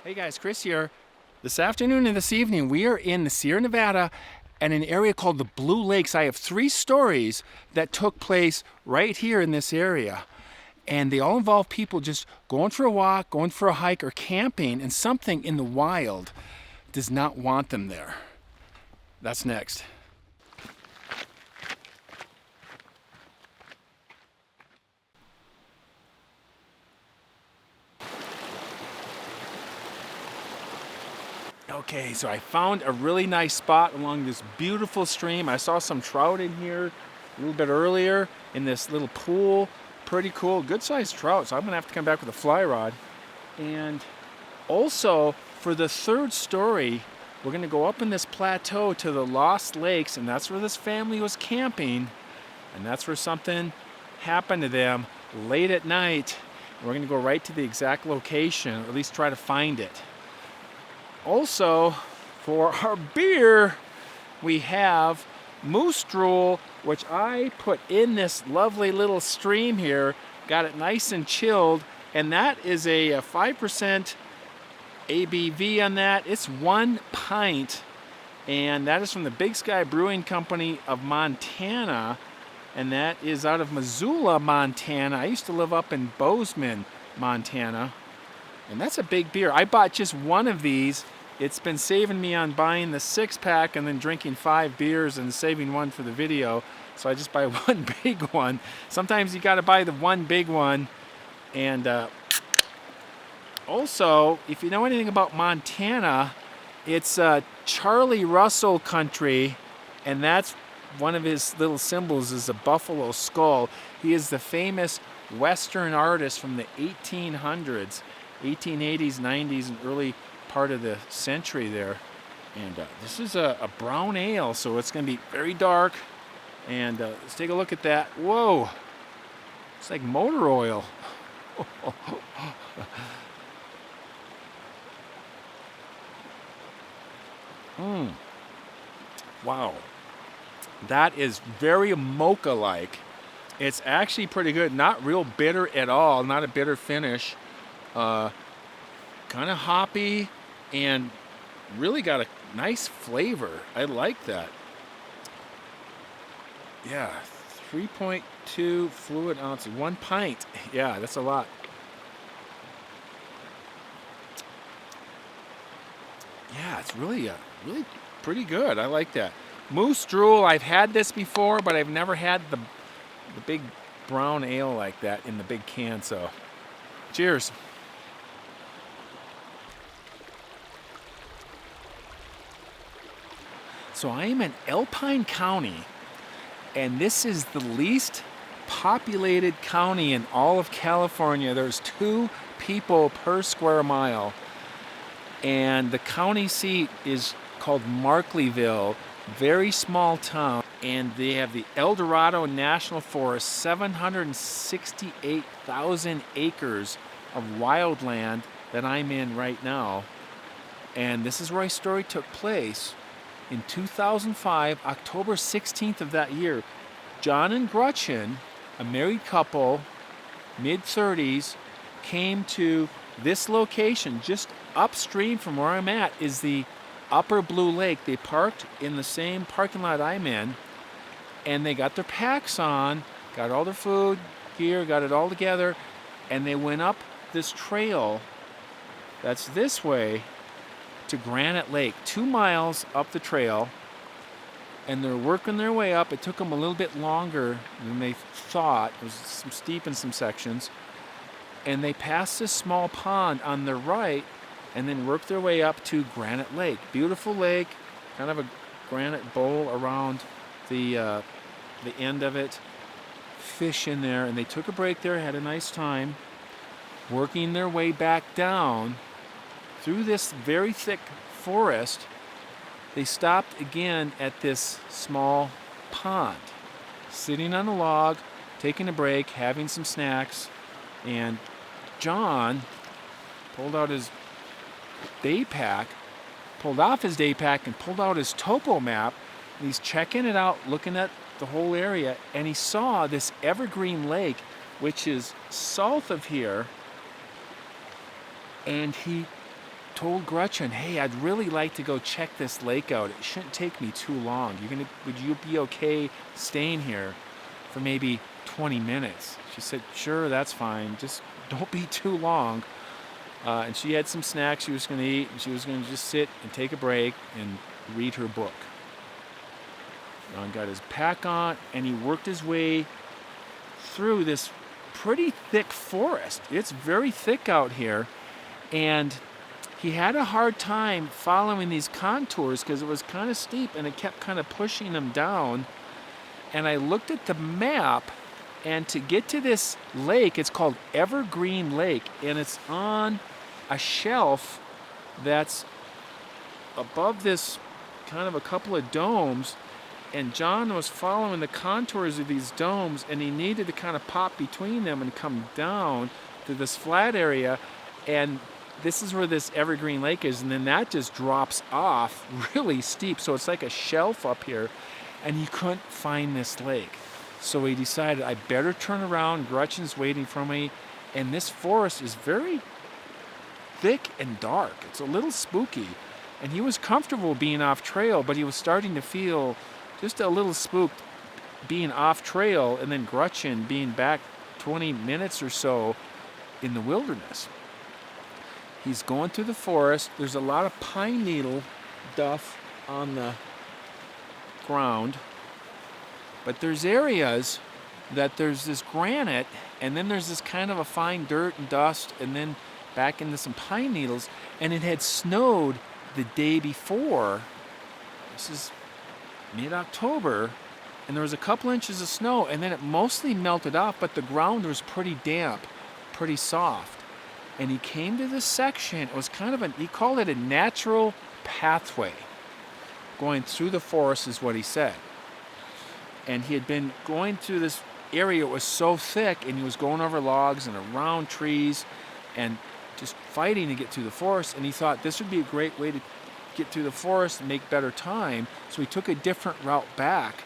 Hey guys, Chris here. This afternoon and this evening, we are in the Sierra Nevada at an area called the Blue Lakes. I have 3 stories that took place right here in this area. And they all involve people just going for a walk, going for a hike, or camping, and something in the wild does not want them there. That's next. Okay, so I found a really nice spot along this beautiful stream. I saw some trout in here a little bit earlier in this little pool. Pretty cool, good sized trout, so I'm gonna have to come back with a fly rod. And also, for the 3rd story, we're gonna go up in this plateau to the Lost Lakes, and that's where this family was camping, and that's where something happened to them late at night. We're gonna go right to the exact location, or at least try to find it. Also, for our beer, we have moose drool, which I put in this lovely little stream here, got it nice and chilled, and that is a 5% ABV on that. It's 1 pint, and that is from the Big Sky Brewing Company of Montana, and that is out of Missoula, Montana. I used to live up in Bozeman, Montana, and that's a big beer. I bought just 1 of these. It's been saving me on buying the 6-pack and then drinking 5 beers and saving 1 for the video. So I just buy 1 big one. Sometimes you gotta buy the 1 big one. And also, if you know anything about Montana, it's Charlie Russell country, and that's one of his little symbols is a buffalo skull. He is the famous Western artist from the 1800s, 1880s, 90s, and early part of the century there. And this is a brown ale, so it's going to be very dark. And let's take a look at that. Whoa, it's like motor oil. Wow, that is very mocha-like. It's actually pretty good, not real bitter at all, not a bitter finish. Kind of hoppy and really got a nice flavor. I like that. Yeah, 3.2 fluid ounces, 1 pint. Yeah, that's a lot. Yeah, it's really pretty good. I like that. Moose drool, I've had this before, but I've never had the big brown ale like that in the big can, so cheers. So I am in Alpine County, and this is the least populated county in all of California. There's 2 people per square mile, and the county seat is called Markleyville, very small town, and they have the El Dorado National Forest, 768,000 acres of wildland that I'm in right now, and this is where my story took place. In 2005, October 16th of that year, John and Gretchen, a married couple, mid-30s, came to this location. Just upstream from where I'm at is the Upper Blue Lake. They parked in the same parking lot I'm in, and they got their packs on, got all their food, gear, got it all together, and they went up this trail that's this way to Granite Lake, 2 miles up the trail, and they're working their way up. It took them a little bit longer than they thought. It was some steep in some sections, and they passed this small pond on the right and then worked their way up to Granite Lake. Beautiful lake, kind of a granite bowl around the end of it. Fish in there, and they took a break there, had a nice time, working their way back down through this very thick forest. They stopped again at this small pond, sitting on a log, taking a break, having some snacks, and John pulled out his day pack, pulled off his day pack, and pulled out his topo map, and he's checking it out, looking at the whole area, and he saw this evergreen lake, which is south of here, and he told Gretchen, hey, I'd really like to go check this lake out. It shouldn't take me too long. Would you be okay staying here for maybe 20 minutes? She said, sure, that's fine. Just don't be too long. And she had some snacks she was going to eat, and she was going to just sit and take a break and read her book. Ron got his pack on, and he worked his way through this pretty thick forest. It's very thick out here, and he had a hard time following these contours because it was kind of steep, and it kept kind of pushing him down. And I looked at the map, and to get to this lake, it's called Evergreen Lake, and it's on a shelf that's above this kind of a couple of domes. And John was following the contours of these domes, and he needed to kind of pop between them and come down to this flat area. And this is where this Evergreen Lake is, and then that just drops off really steep. So it's like a shelf up here, and he couldn't find this lake. So he decided, I better turn around. Gretchen's waiting for me. And this forest is very thick and dark. It's a little spooky. And he was comfortable being off trail, but he was starting to feel just a little spooked being off trail, and then Gretchen being back 20 minutes or so in the wilderness. He's going through the forest. There's a lot of pine needle duff on the ground, but there's areas that there's this granite, and then there's this kind of a fine dirt and dust, and then back into some pine needles. And it had snowed the day before. This is mid-October, and there was a couple inches of snow, and then it mostly melted off, but the ground was pretty damp, pretty soft. And he came to this section. It was kind of he called it a natural pathway going through the forest, is what he said. And he had been going through this area. It was so thick, and he was going over logs and around trees and just fighting to get through the forest. And he thought this would be a great way to get through the forest and make better time. So he took a different route back,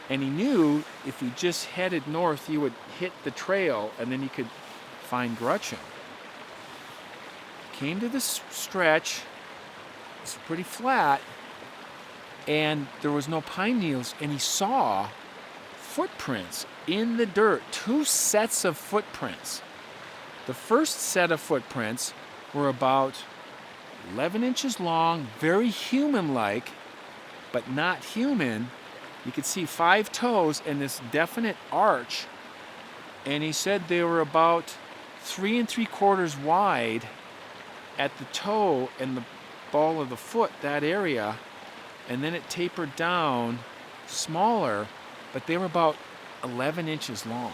and he knew if he just headed north, he would hit the trail, and then he could find Gretchen. Came to this stretch. It's pretty flat, and there was no pine needles, and he saw footprints in the dirt, 2 sets of footprints. The first set of footprints were about 11 inches long, very human-like, but not human. You could see 5 toes and this definite arch. And he said they were about 3 3/4 wide at the toe and the ball of the foot, that area. And then it tapered down smaller, but they were about 11 inches long.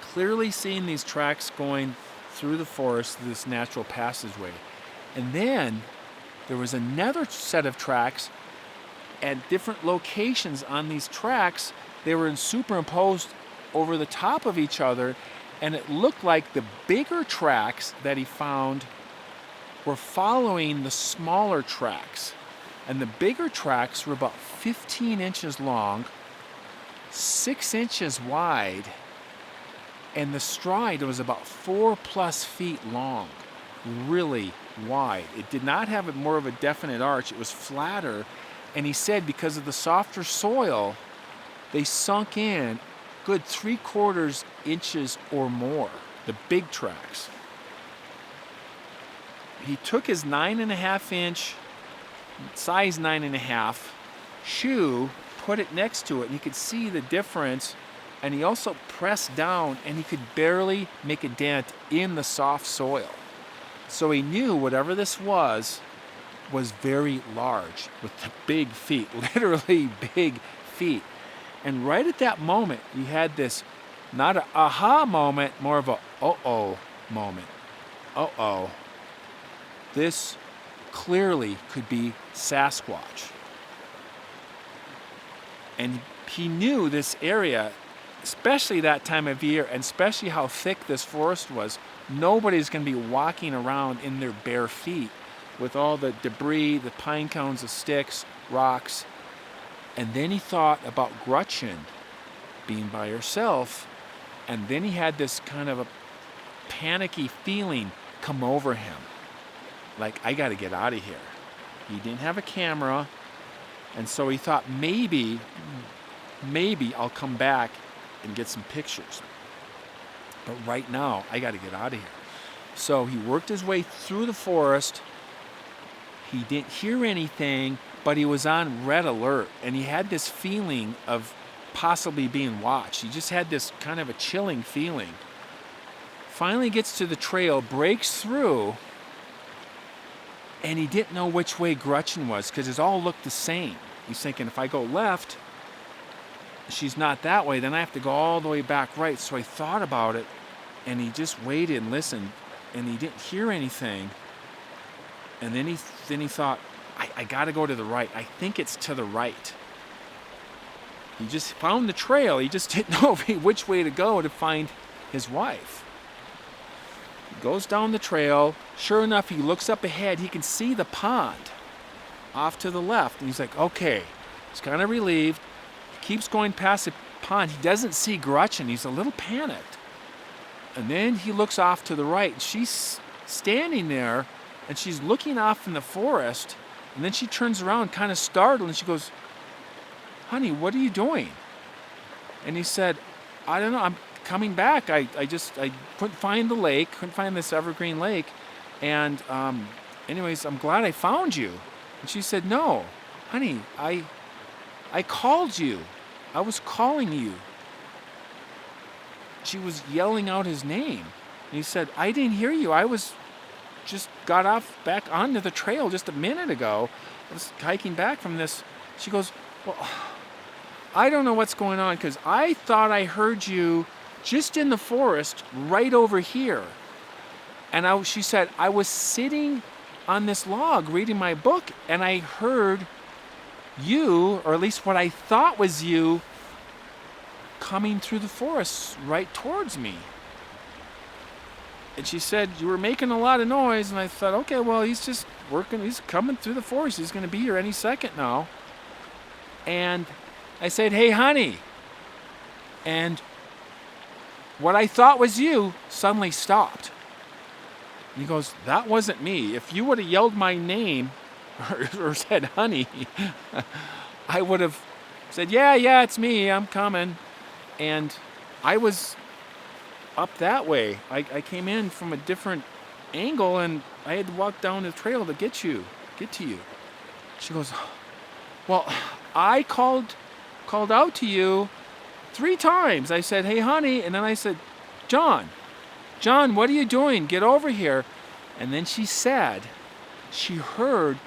Clearly seeing these tracks going through the forest, this natural passageway. And then there was another set of tracks at different locations on these tracks. They were superimposed over the top of each other, and it looked like the bigger tracks that he found were following the smaller tracks. And the bigger tracks were about 15 inches long, 6 inches wide, and the stride was about 4+ feet long, really wide. It did not have more of a definite arch. It was flatter. And he said because of the softer soil, they sunk in good 3/4 inches or more, the big tracks. He took his 9.5-inch, size 9.5 shoe, put it next to it, and you could see the difference. And he also pressed down, and he could barely make a dent in the soft soil. So he knew whatever this was very large with the big feet, literally big feet. And right at that moment, you had this, not an aha moment, more of a uh-oh moment. Uh-oh. This clearly could be Sasquatch. And he knew this area, especially that time of year, and especially how thick this forest was, nobody's going to be walking around in their bare feet with all the debris, the pine cones, the sticks, rocks. And then he thought about Gretchen being by herself, and then he had this kind of a panicky feeling come over him. like, I got to get out of here. He didn't have a camera, and so he thought maybe I'll come back and get some pictures. But right now, I got to get out of here. So he worked his way through the forest. He didn't hear anything, but he was on red alert, and he had this feeling of possibly being watched. He just had this kind of a chilling feeling. Finally gets to the trail, breaks through, and he didn't know which way Gretchen was because it all looked the same. He's thinking, if I go left, she's not that way, then I have to go all the way back right. So he thought about it, and he just waited and listened, and he didn't hear anything. And then he thought, I got to go to the right. I think it's to the right. He just found the trail. He just didn't know which way to go to find his wife. He goes down the trail. Sure enough, he looks up ahead. He can see the pond off to the left. And he's like, okay. He's kind of relieved. He keeps going past the pond. He doesn't see Gretchen. He's a little panicked. And then he looks off to the right. She's standing there, and she's looking off in the forest. And then she turns around kind of startled, and she goes, honey, what are you doing? And he said, I don't know, I'm coming back. I couldn't find the lake, couldn't find this evergreen lake. And anyways, I'm glad I found you. And she said, no, honey, I called you. I was calling you. She was yelling out his name. And he said, I didn't hear you. I was just got off back onto the trail just a minute ago. I was hiking back from this. She goes, well, I don't know what's going on because I thought I heard you just in the forest right over here. And she said, I was sitting on this log reading my book, and I heard you, or at least what I thought was you, coming through the forest right towards me. And she said, you were making a lot of noise, and I thought, okay, well, he's just working, he's coming through the forest, he's going to be here any second now. And I said, hey, honey. And what I thought was you suddenly stopped. And he goes, that wasn't me. If you would have yelled my name or said, honey, I would have said, yeah, it's me, I'm coming. And I was up that way. I came in from a different angle, and I had to walk down the trail to get to you. She goes, well, I called out to you 3 times. I said, hey, honey. And then I said, John, what are you doing? Get over here. And then she said, she heard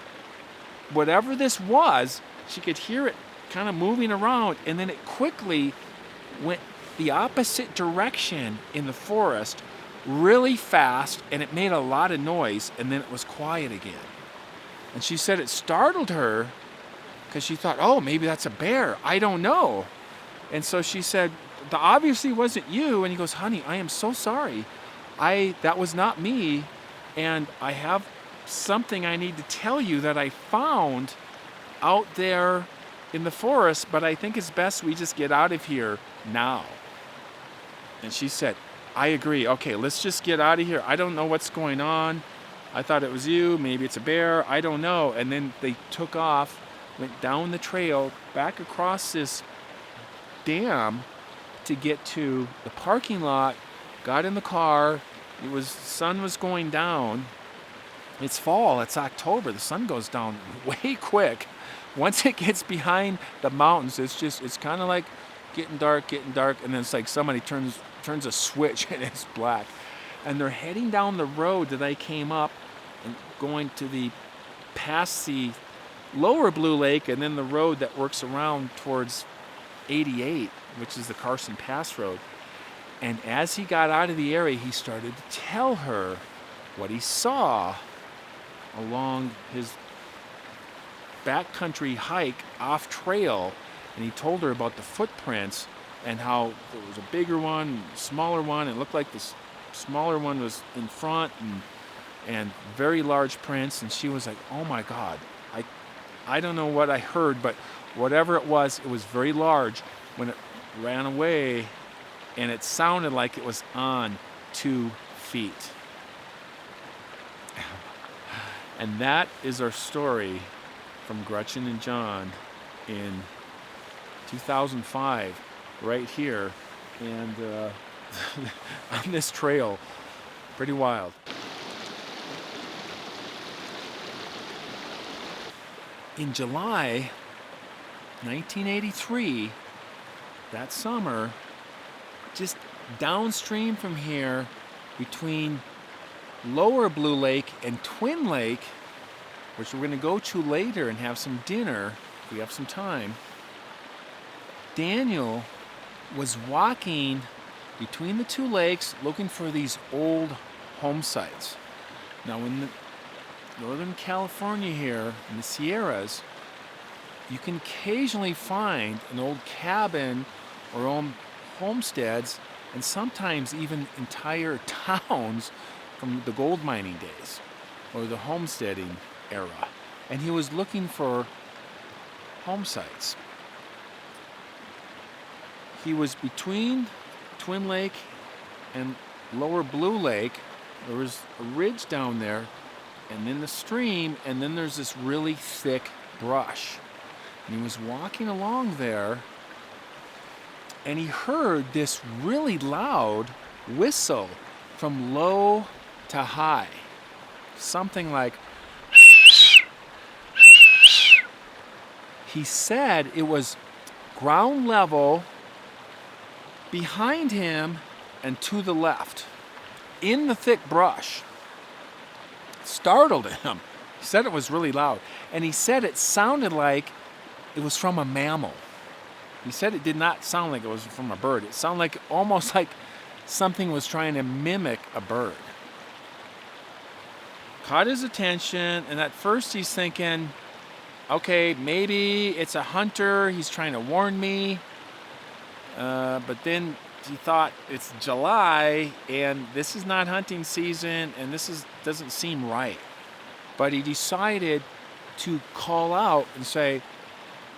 whatever this was, she could hear it kind of moving around, and then it quickly went the opposite direction in the forest really fast, and it made a lot of noise, and then it was quiet again. And she said it startled her because she thought, oh, maybe that's a bear. I don't know. And so she said, that obviously wasn't you. And he goes, honey, I am so sorry. That was not me. And I have something I need to tell you that I found out there in the forest, but I think it's best we just get out of here now. And she said, I agree. Okay, let's just get out of here. I don't know what's going on. I thought it was you. Maybe it's a bear. I don't know. And then they took off, went down the trail, back across this dam to get to the parking lot, got in the car. Sun was going down. It's fall. It's October. The sun goes down way quick. Once it gets behind the mountains, it's kind of like getting dark, and then it's like somebody turns a switch and it's black. And they're heading down the road that I came up and going to past the lower Blue Lake, and then the road that works around towards 88, which is the Carson Pass Road. And as he got out of the area, he started to tell her what he saw along his backcountry hike off trail. And he told her about the footprints and how there was a bigger one, smaller one. It looked like the smaller one was in front and very large prints. And she was like, oh my God, I don't know what I heard, but whatever it was very large when it ran away, and it sounded like it was on 2 feet. And that is our story from Gretchen and John in 2005, right here, and on this trail. Pretty wild. In July 1983, that summer, just downstream from here, between Lower Blue Lake and Twin Lake, which we're going to go to later and have some dinner if we have some time, Daniel was walking between the two lakes looking for these old home sites. Now in Northern California here, in the Sierras, you can occasionally find an old cabin or old homesteads, and sometimes even entire towns from the gold mining days or the homesteading era. And he was looking for home sites. He was between Twin Lake and Lower Blue Lake. There was a ridge down there, and then the stream, and then there's this really thick brush. And he was walking along there, and he heard this really loud whistle from low to high. Something like, he said it was ground level behind him and to the left, in the thick brush. Startled him. He said it was really loud. And he said it sounded like it was from a mammal. He said it did not sound like it was from a bird. It sounded like almost like something was trying to mimic a bird. Caught his attention, and at first he's thinking, okay, maybe it's a hunter. He's trying to warn me. But then he thought it's July, and this is not hunting season, and doesn't seem right. But he decided to call out and say,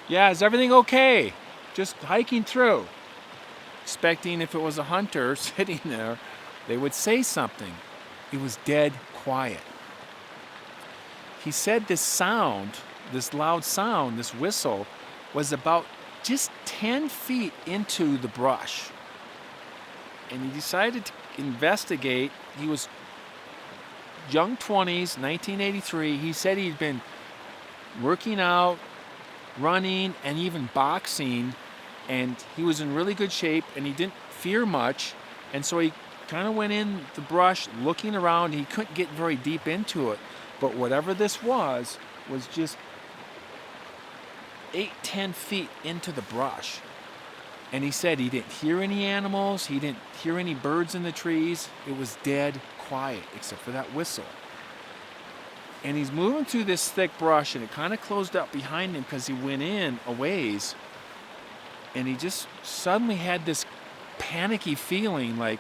yeah, is everything okay? Just hiking through. Expecting if it was a hunter sitting there, they would say something. It was dead quiet. He said this sound, this loud sound, this whistle, was about just 10 feet into the brush. And he decided to investigate. He was young 20s, 1983. He said he'd been working out, running, and even boxing, and he was in really good shape, and he didn't fear much. And so he kind of went in the brush looking around. He couldn't get very deep into it, but whatever this was just 8-10 feet into the brush. And he said he didn't hear any animals, he didn't hear any birds in the trees. It was dead quiet except for that whistle. And he's moving through this thick brush, and it kind of closed up behind him because he went in a ways, and he just suddenly had this panicky feeling like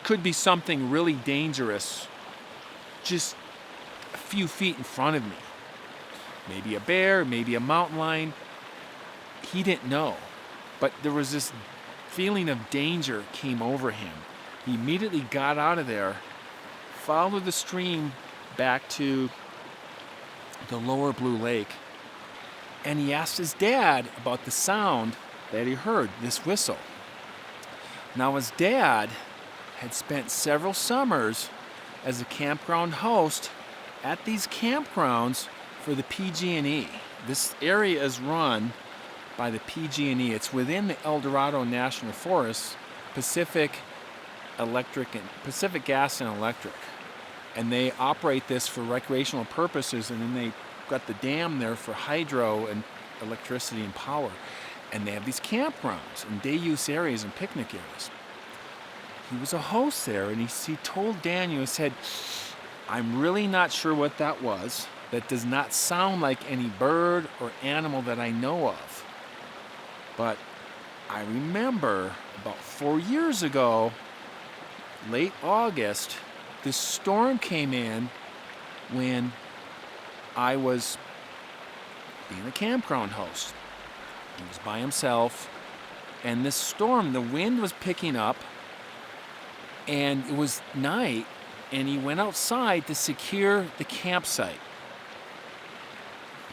could be something really dangerous just a few feet in front of me. Maybe a bear, maybe a mountain lion. He didn't know. But there was this feeling of danger came over him. He immediately got out of there, followed the stream back to the Lower Blue Lake, and he asked his dad about the sound that he heard, this whistle. Now his dad had spent several summers as a campground host at these campgrounds for the PG&E. This area is run by the PG&E. It's within the Dorado National Forest, Pacific Gas and Electric. And they operate this for recreational purposes, and then they got the dam there for hydro and electricity and power. And they have these campgrounds and day-use areas and picnic areas. He was a host there, and he told Daniel, he said, I'm really not sure what that was. That does not sound like any bird or animal that I know of. But I remember about 4 years ago, late August, this storm came in when I was being a campground host. He was by himself, and this storm, the wind was picking up, and it was night, and he went outside to secure the campsite.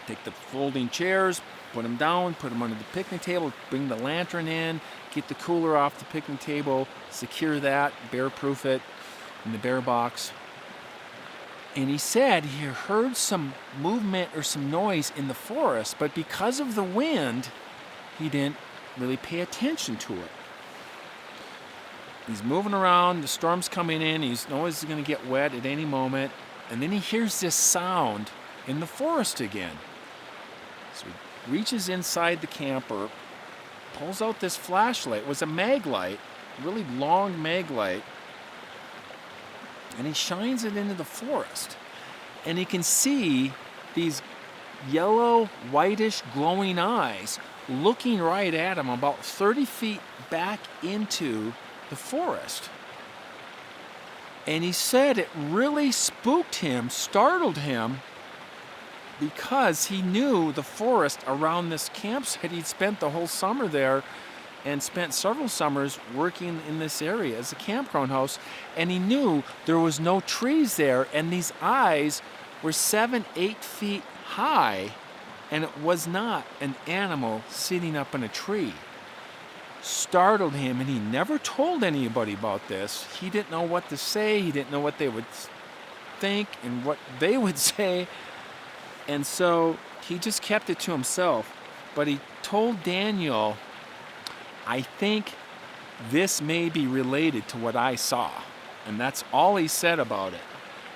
Take the folding chairs, put them down, put them under the picnic table, bring the lantern in, get the cooler off the picnic table, secure that, bear-proof it in the bear box. And he said he heard some movement or some noise in the forest, but because of the wind, he didn't really pay attention to it. He's moving around, the storm's coming in, he knows he's going to get wet at any moment, and then he hears this sound in the forest again. So he reaches inside the camper, pulls out this flashlight. It was a mag light, really long mag light, and he shines it into the forest. And he can see these yellow, whitish, glowing eyes looking right at him about 30 feet back into the forest. And he said it really spooked him, startled him, because he knew the forest around this campsite. He'd spent the whole summer there and spent several summers working in this area as a campground house, and he knew there was no trees there, and these eyes were 7-8 feet high, and it was not an animal sitting up in a tree. Startled him, and he never told anybody about this. He didn't know what to say. He didn't know what they would think and what they would say, and so he just kept it to himself. But he told Daniel, I think this may be related to what I saw. And that's all he said about it.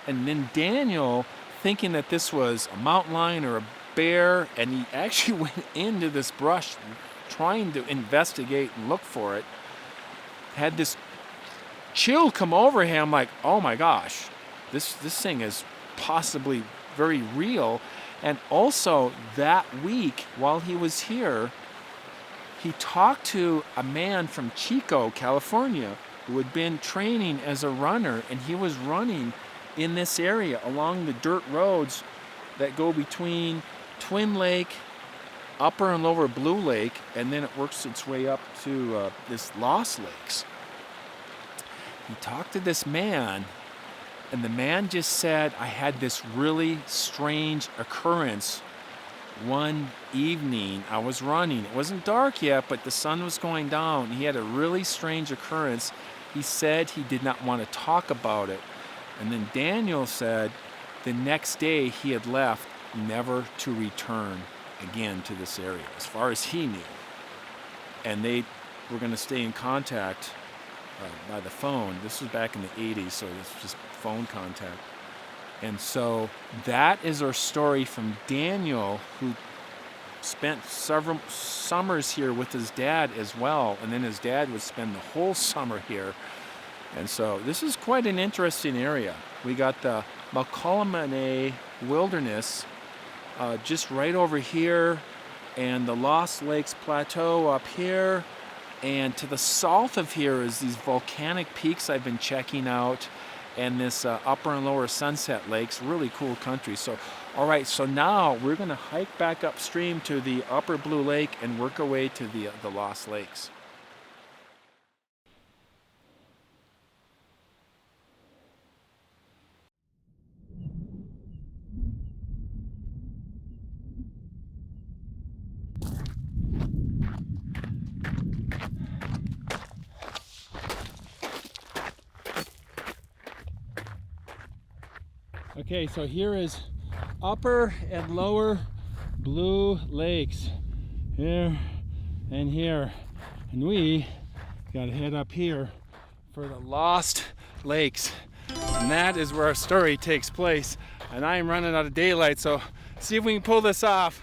And then Daniel, thinking that this was a mountain lion or a bear, and he actually went into this brush trying to investigate and look for it, had this chill come over him like, oh my gosh, this thing is possibly very real. And also that week while he was here, he talked to a man from Chico, California, who had been training as a runner, and he was running in this area along the dirt roads that go between Twin Lake, Upper and Lower Blue Lake, and then it works its way up to this Lost Lakes. He talked to this man, and the man just said, I had this really strange occurrence one evening. I was running. It wasn't dark yet, but the sun was going down. He had a really strange occurrence. He said he did not want to talk about it. And then Daniel said the next day he had left, never to return again to this area, as far as he knew. And they were going to stay in contact by the phone. This was back in the 80s, so this was just phone contact. And so that is our story from Daniel, who spent several summers here with his dad as well. And then his dad would spend the whole summer here. And so this is quite an interesting area. We got the Macaulay Wilderness just right over here, and the Lost Lakes Plateau up here. And to the south of here is these volcanic peaks I've been checking out, and this upper and lower Sunset Lakes, really cool country. So, all right, so now we're going to hike back upstream to the upper Blue Lake and work our way to the Lost Lakes. Okay, so here is upper and lower Blue Lakes, here and here, and we gotta head up here for the Lost Lakes, and that is where our story takes place. And I am running out of daylight, so see if we can pull this off.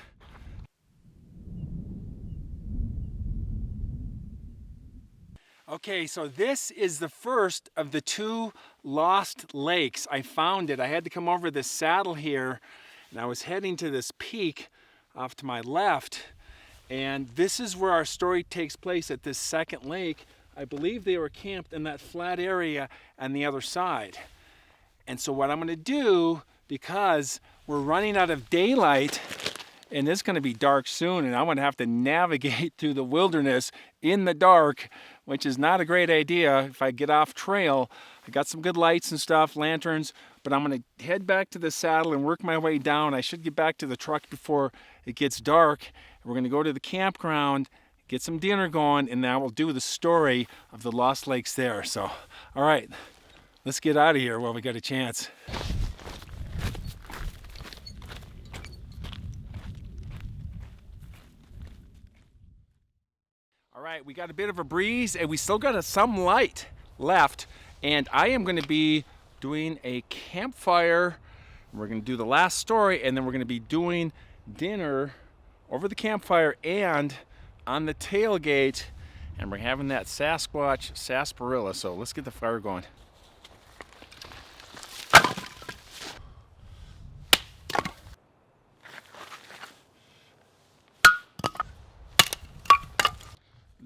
Okay, so this is the first of the two Lost Lakes. I found it. I had to come over this saddle here, and I was heading to this peak off to my left, and this is where our story takes place, at this second lake. I believe they were camped in that flat area on the other side. And so what I'm going to do, because we're running out of daylight, and it's going to be dark soon, and I'm going to have to navigate through the wilderness in the dark, which is not a great idea if I get off trail. I got some good lights and stuff, lanterns, but I'm going to head back to the saddle and work my way down. I should get back to the truck before it gets dark. We're going to go to the campground, get some dinner going, and then I will do the story of the lost lakes there. So, all right, let's get out of here while we got a chance. All right, we got a bit of a breeze and we still got some light left, and I am going to be doing a campfire. We're going to do the last story, and then we're going to be doing dinner over the campfire and on the tailgate, and we're having that Sasquatch sarsaparilla. So let's get the fire going.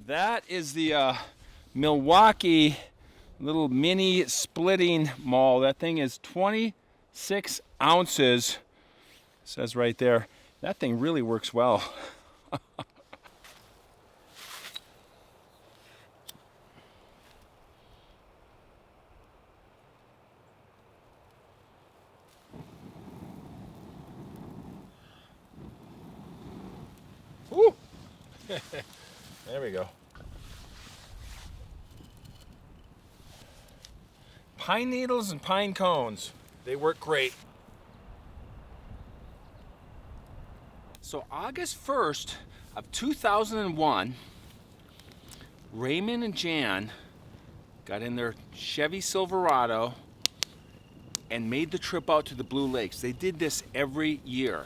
That is the Milwaukee little mini splitting maul. That thing is 26 ounces. It says right there. That thing really works well. Woo! There we go. Pine needles and pine cones. They work great. So August 1st of 2001, Raymond and Jan got in their Chevy Silverado and made the trip out to the Blue Lakes. They did this every year.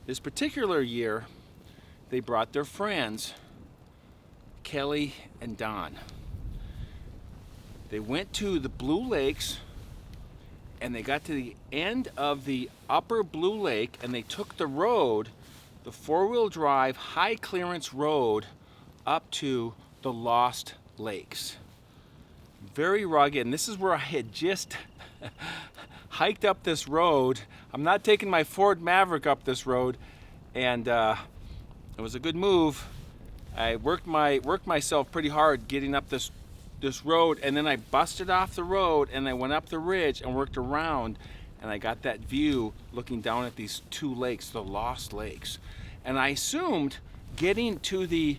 This particular year, they brought their friends, Kelly and Don. They went to the Blue Lakes and they got to the end of the upper Blue Lake and they took the road, the four-wheel drive high clearance road up to the Lost Lakes. Very rugged, and this is where I had just hiked up this road. I'm not taking my Ford Maverick up this road, and it was a good move. I worked myself pretty hard getting up this road, and then I busted off the road and I went up the ridge and worked around, and I got that view looking down at these two lakes, the Lost Lakes. And I assumed getting to the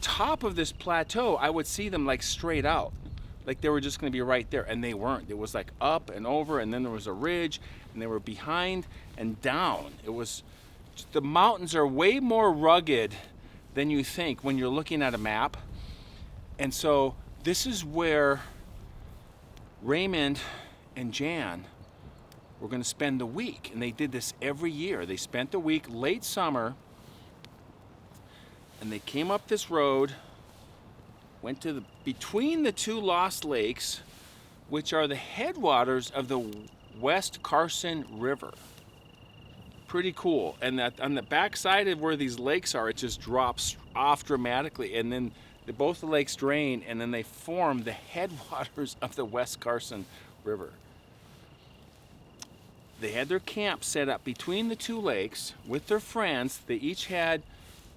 top of this plateau, I would see them like straight out, like they were just going to be right there, and they weren't. It was like up and over, and then there was a ridge, and they were behind and down. It was, the mountains are way more rugged than you think when you're looking at a map. And so this is where Raymond and Jan were going to spend the week, and they did this every year. They spent the week late summer, and they came up this road, went to between the two Lost Lakes, which are the headwaters of the West Carson River. Pretty cool. And that on the back side of where these lakes are, it just drops off dramatically, and then both the lakes drain, and then they form the headwaters of the West Carson River. They had their camp set up between the two lakes with their friends. They each had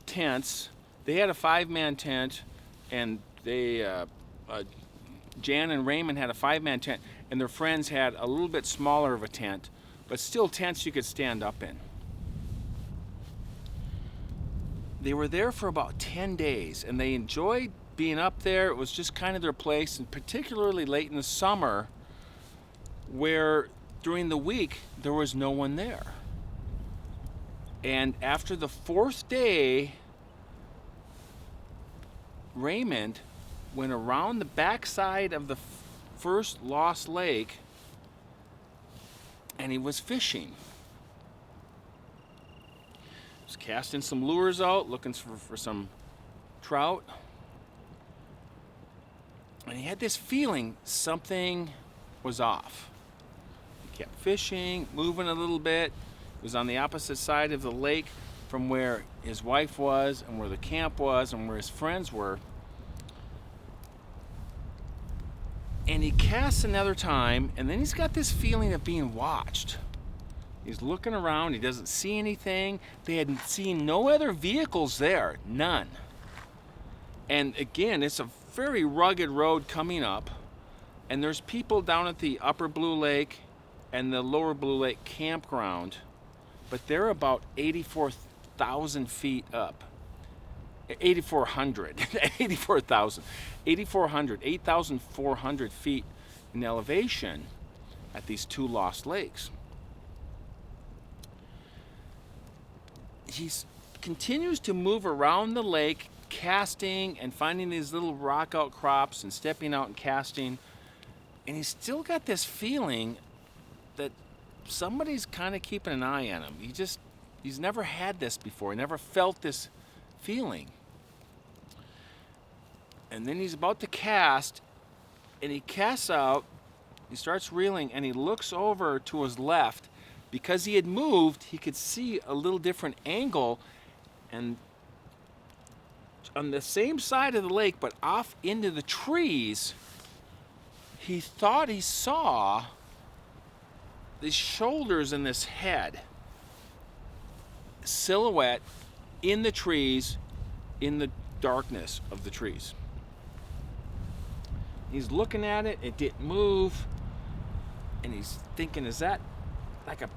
tents. They had a 5-man tent, and they Jan and Raymond had a 5-man tent, and their friends had a little bit smaller of a tent, but still tents you could stand up in. They were there for about 10 days, and they enjoyed being up there. It was just kind of their place, and particularly late in the summer, where during the week there was no one there. And after the 4th day, Raymond went around the backside of the first Lost Lake, and he was fishing. He was casting some lures out, looking for some trout. And he had this feeling something was off. He kept fishing, moving a little bit. It was on the opposite side of the lake from where his wife was and where the camp was and where his friends were. And he casts another time, and then he's got this feeling of being watched. He's looking around. He doesn't see anything. They had seen no other vehicles there. None. And again, it's a very rugged road coming up. And there's people down at the Upper Blue Lake and the Lower Blue Lake campground. But they're about 84,000 feet up. 8,400. 84,000. 8,400. 8,400 feet in elevation at these two lost lakes. He continues to move around the lake, casting and finding these little rock outcrops and stepping out and casting. And he's still got this feeling that somebody's kind of keeping an eye on him. He's never had this before. He never felt this feeling. And then he's about to cast, and he casts out. He starts reeling, and he looks over to his left. Because he had moved, he could see a little different angle, and on the same side of the lake, but off into the trees, he thought he saw these shoulders and this head silhouette in the trees, in the darkness of the trees. He's looking at it, it didn't move, and he's thinking, is that like a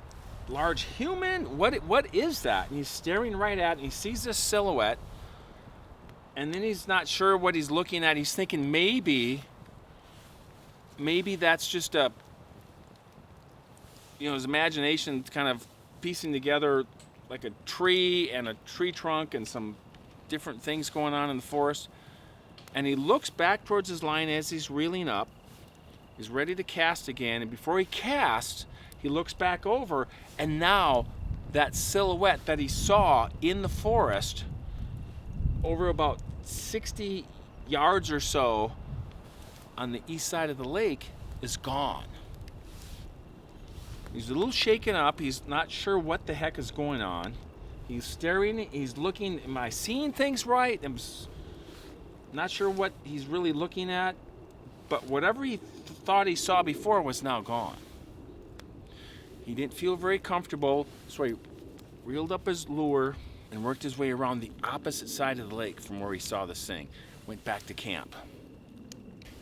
large human? What is that? And he's staring right at it, and he sees this silhouette, and then he's not sure what he's looking at. He's thinking maybe that's just his imagination kind of piecing together like a tree and a tree trunk and some different things going on in the forest. And he looks back towards his line as he's reeling up. He's ready to cast again, and before he casts, he looks back over, and now that silhouette that he saw in the forest over about 60 yards or so on the east side of the lake is gone. He's a little shaken up. He's not sure what the heck is going on. He's staring, he's looking, am I seeing things right? I'm not sure what he's really looking at, but whatever he thought he saw before was now gone. He didn't feel very comfortable, so he reeled up his lure and worked his way around the opposite side of the lake from where he saw this thing. Went back to camp.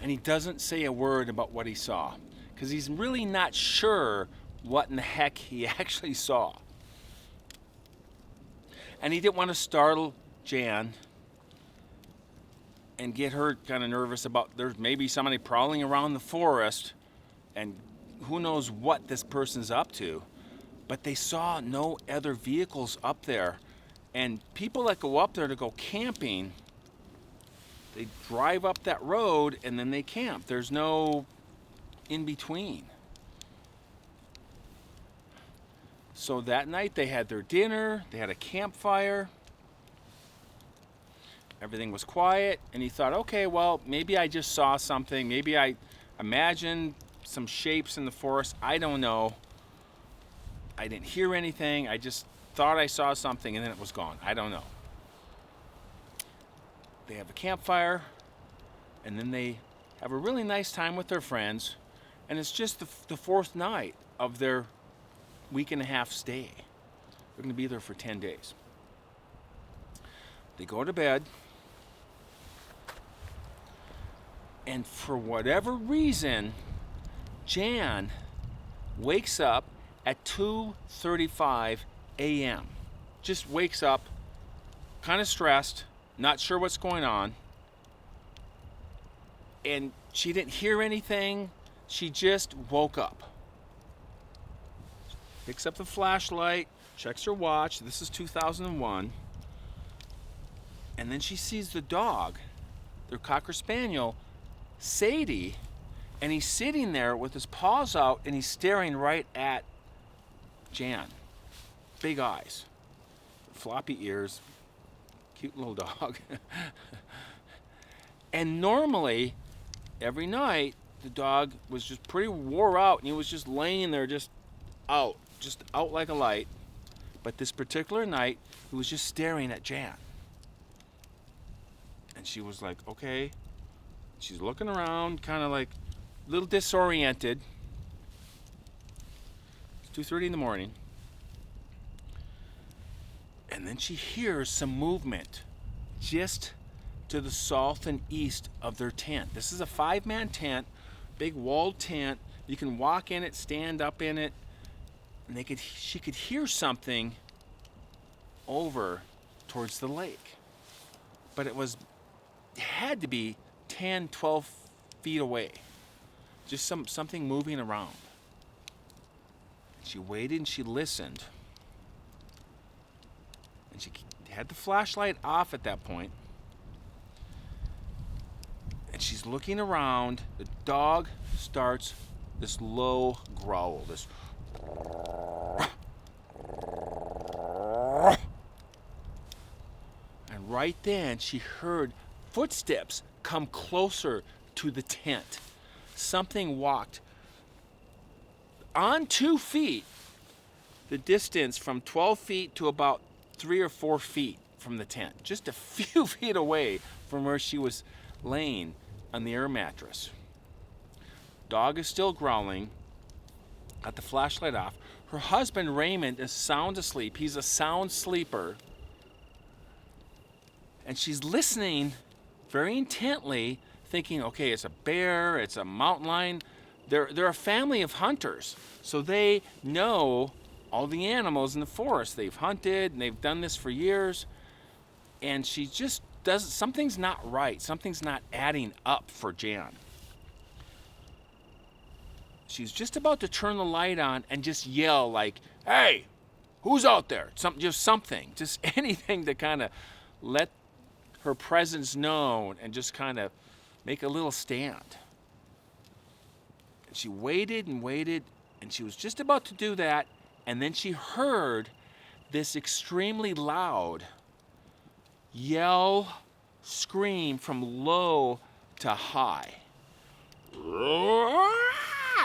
And he doesn't say a word about what he saw, because he's really not sure what in the heck he actually saw. And he didn't want to startle Jan and get her kind of nervous about there's maybe somebody prowling around the forest and who knows what this person's up to. But they saw no other vehicles up there. And people that go up there to go camping, they drive up that road and then they camp. There's no in between. So that night they had their dinner, they had a campfire. Everything was quiet, and he thought, okay, well, maybe I just saw something. Maybe I imagined some shapes in the forest. I don't know. I didn't hear anything. I just thought I saw something, and then it was gone. I don't know. They have a campfire, and then they have a really nice time with their friends, and it's just the fourth night of their week and a half stay. They're going to be there for 10 days. They go to bed, and for whatever reason, Jan wakes up at 2:35 a.m. Just wakes up, kind of stressed, not sure what's going on. And she didn't hear anything. She just woke up. Picks up the flashlight, checks her watch. This is 2001. And then she sees the dog, their Cocker Spaniel, Sadie, and he's sitting there with his paws out and he's staring right at Jan. Big eyes, floppy ears, cute little dog. And normally, every night, the dog was just pretty wore out and he was just laying there just out like a light. But this particular night, he was just staring at Jan. And she was like, okay. She's looking around, kind of like a little disoriented. It's 2:30 in the morning. And then she hears some movement just to the south and east of their tent. This is a 5-man tent, big walled tent. You can walk in it, stand up in it, and she could hear something over towards the lake. But it had to be 10, 12 feet away. Just something moving around. She waited and she listened. And she had the flashlight off at that point. And she's looking around. The dog starts this low growl, this. And right then she heard footsteps come closer to the tent. Something walked on 2 feet, the distance from 12 feet to about 3 or 4 feet from the tent, just a few feet away from where she was laying on the air mattress. Dog is still growling, got the flashlight off. Her husband Raymond is sound asleep. He's a sound sleeper. And she's listening very intently, thinking, okay, it's a bear, it's a mountain lion. They're a family of hunters, so they know all the animals in the forest. They've hunted and they've done this for years. And she just something's not right. Something's not adding up for Jan. She's just about to turn the light on and just yell like, "Hey, who's out there?" Just anything to kind of let her presence known and just kind of make a little stand. And she waited and waited, and she was just about to do that, and then she heard this extremely loud yell, scream from low to high.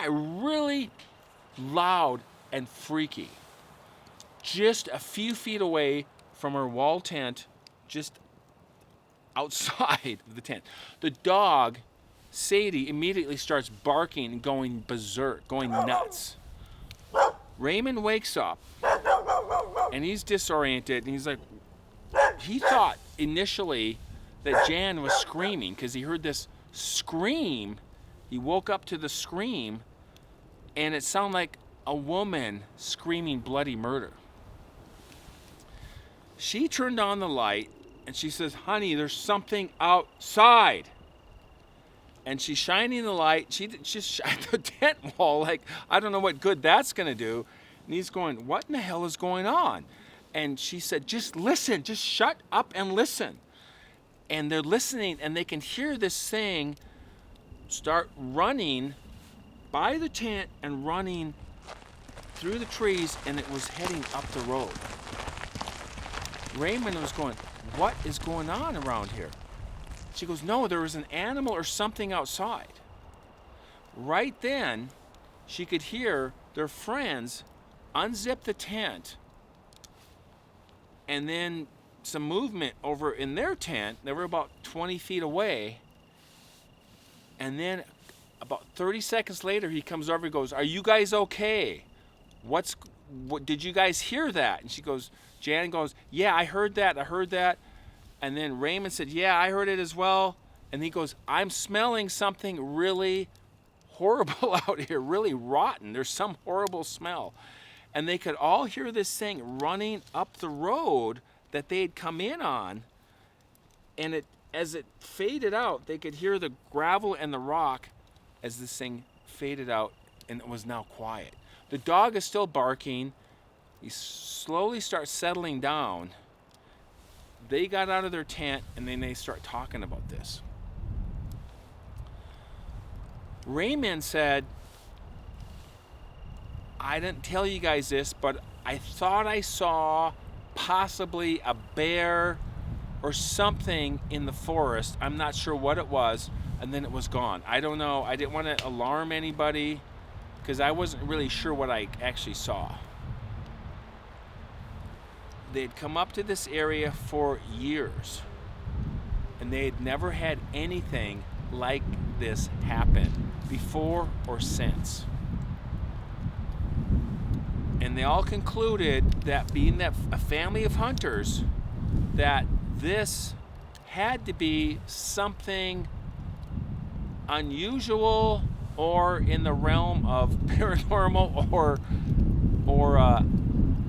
Really loud and freaky. Just a few feet away from her wall tent, just outside of the tent. The dog, Sadie, immediately starts barking and going berserk, going nuts. Raymond wakes up and he's disoriented, and he's like, he thought initially that Jan was screaming because he heard this scream. He woke up to the scream, and it sounded like a woman screaming bloody murder. She turned on the light and she says, "Honey, there's something outside." And she's shining the light. She just shined the tent wall like, I don't know what good that's going to do. And he's going, "What in the hell is going on?" And she said, "Just listen, just shut up and listen." And they're listening, and they can hear this thing start running by the tent and running through the trees, and it was heading up the road. Raymond was going, "What is going on around here?" She goes, "No, there was an animal or something outside." Right then, she could hear their friends unzip the tent, and then some movement over in their tent. They were about 20 feet away. And then about 30 seconds later, he comes over and goes, "Are you guys okay? What did you guys hear that?" And Jan goes, "Yeah, I heard that. And then Raymond said, "Yeah, I heard it as well." And he goes, "I'm smelling something really horrible out here, really rotten. There's some horrible smell." And they could all hear this thing running up the road that they had come in on. And as it faded out, they could hear the gravel and the rock as this thing faded out, and it was now quiet. The dog is still barking. He slowly starts settling down. They got out of their tent, and then they start talking about this. Raymond said, "I didn't tell you guys this, but I thought I saw possibly a bear or something in the forest. I'm not sure what it was, and then it was gone. I don't know. I didn't want to alarm anybody because I wasn't really sure what I actually saw." They'd come up to this area for years, and they had never had anything like this happen before or since. And they all concluded that being that a family of hunters, that this had to be something unusual or in the realm of paranormal or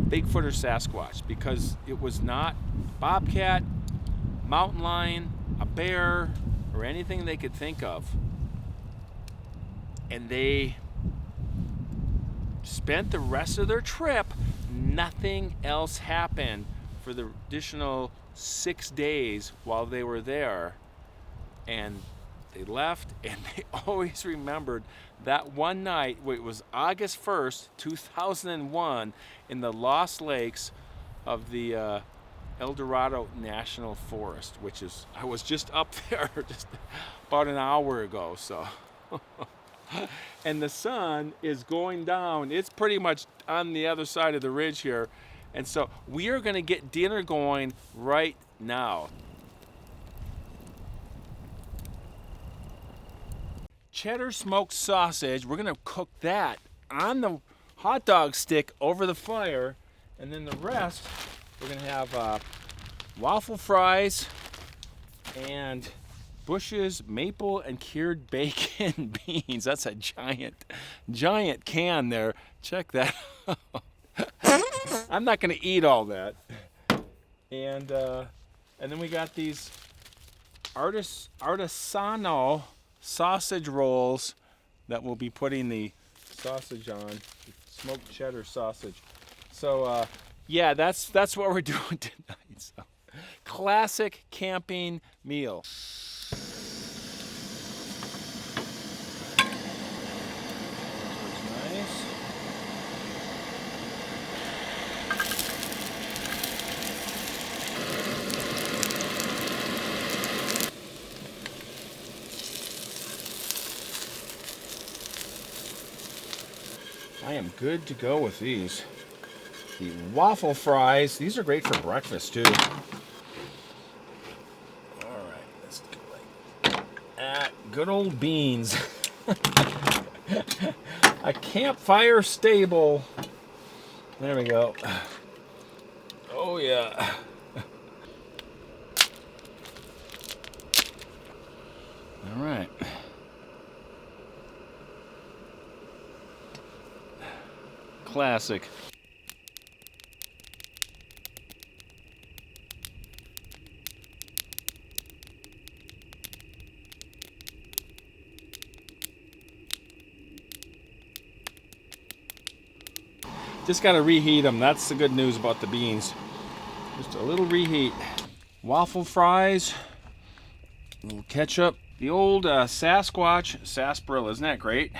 Bigfoot or Sasquatch, because it was not bobcat, mountain lion, a bear, or anything they could think of. And they spent the rest of their trip, nothing else happened for the additional 6 days while they were there. And they left, and they always remembered that one night. It was August 1st, 2001, in the Lost Lakes of the El Dorado National Forest, which is, I was just up there just about an hour ago, so. And the sun is going down. It's pretty much on the other side of the ridge here. And so we are gonna get dinner going right now. Cheddar smoked sausage, we're gonna cook that on the hot dog stick over the fire. And then the rest, we're gonna have waffle fries and Bush's maple and cured bacon beans. That's a giant can there. Check that out. I'm not gonna eat all that. And then we got these artisanal sausage rolls that we'll be putting the sausage on, smoked cheddar sausage. So yeah, that's what we're doing tonight. So, classic camping meal. Nice. I am good to go with these. The waffle fries, these are great for breakfast too. All right, let's go like that. Good old beans. A campfire stable. There we go. Oh yeah. All right. Classic. Just gotta reheat them. That's the good news about the beans. Just a little reheat. Waffle fries, a little ketchup. The old Sasquatch sarsaparilla, isn't that great?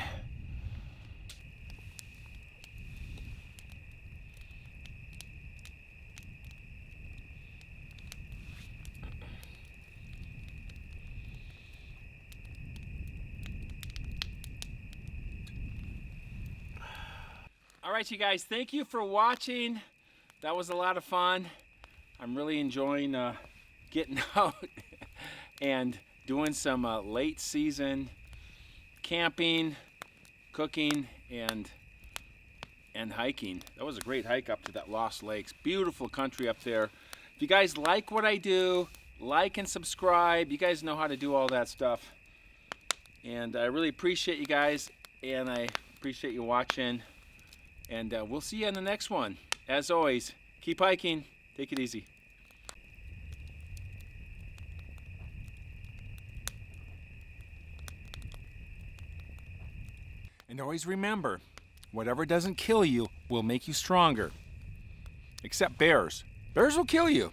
All right, you guys, thank you for watching. That was a lot of fun. I'm really enjoying getting out and doing some late season camping, cooking, and hiking. That was a great hike up to that Lost Lakes. Beautiful country up there. If you guys like what I do, like and subscribe. You guys know how to do all that stuff. And I really appreciate you guys, and I appreciate you watching. And we'll see you in the next one. As always, keep hiking. Take it easy. And always remember, whatever doesn't kill you will make you stronger. Except bears. Bears will kill you.